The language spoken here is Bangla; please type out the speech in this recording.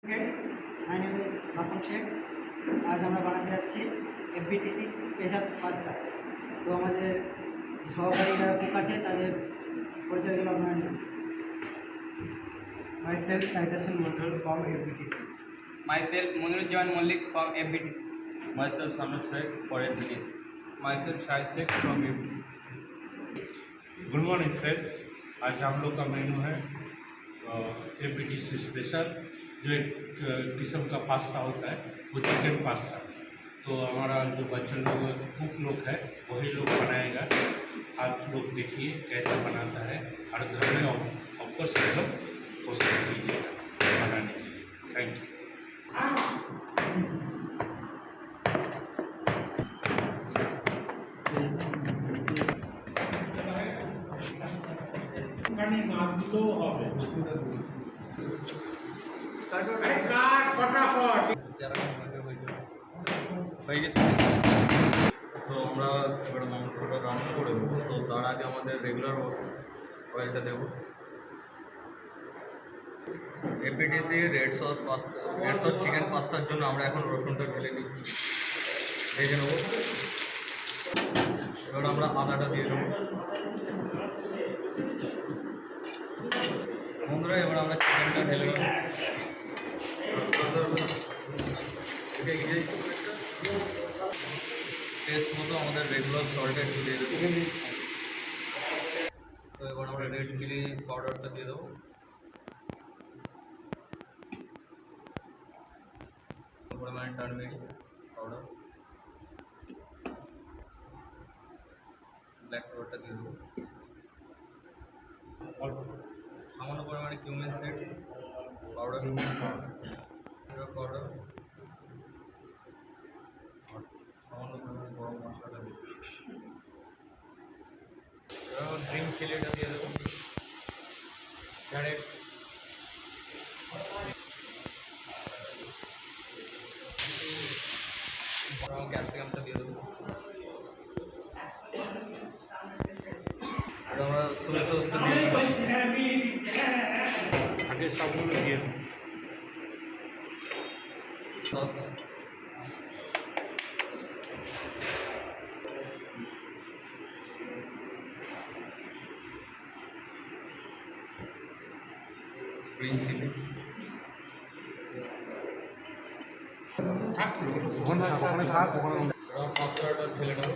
Friends, my name is Bakun Sheikh. आज আমরা বানাতে যাচ্ছি এফবিটিসি স্পেশাল পাস্তা। তো আমাদের সহকারী যারা কুক আছে তাদের পরিচয়গুলো আপনারা নিন। Myself Shahid Hasan Mondol from FBTC. Myself Munirujjaman Mollik from FBTC. Myself Samir Sheikh for FBTC. Myself Shahid Sheikh from FBTC. Good morning friends, आज हम लोग का मेनू है FBTC स्पेशल। जो एक किस्म का पास्ता होता है वो चिकन पास्ता। तो हमारा जो बच्चों लोग कुक लोग है वही लोग बनाएगा। आप लोग देखिए कैसे बनाता है और घर में ऑफकोर्स एकदम कोशिश कीजिएगा बनाने के लिए। Thank you. তো আমরা এবার মাংসটা রান্না করে দেবো। তো তার আগে আমাদের রেগুলার অয়েলটা দেবো। এফবিটিসি রেড সস চিকেন পাস্তার জন্য আমরা এখন রসুনটা ঢেলে নিচ্ছি, ভেজে নেবো। এবার আমরা আদাটা দিয়ে দেবো। বন্ধুরা, এবার আমরা চিকেনটা ঢেলে নেবো। টেস্ট মতো আমাদের রেগুলার সল্টটা একটু দিয়ে দেবো। তো এবার আমরা রেড চিলি পাউডারটা দিয়ে দেবো। পরিমাণে টার্মেরিক পাউডার, ব্ল্যাক পাউডারটা দিয়ে দেবো। সামান্য পরিমাণে কিউমিন সিড পাউডার, পাউডার, সামান্য পরিমাণে গরম মশলাটা দেবো। এবার গ্রিন চিলিটা দিয়ে দেবো। ক্যারেট, ক্যাপসিকামটা দিয়ে দেবো। এটা আমরা সোয়া সসটা দিয়ে দেবো। आगे सबগুলো দিয়ে দেবো। সস, গ্রিন চিলি, ওখানে থাক ওখানে পাস্তাটা ঢেলে নেবো।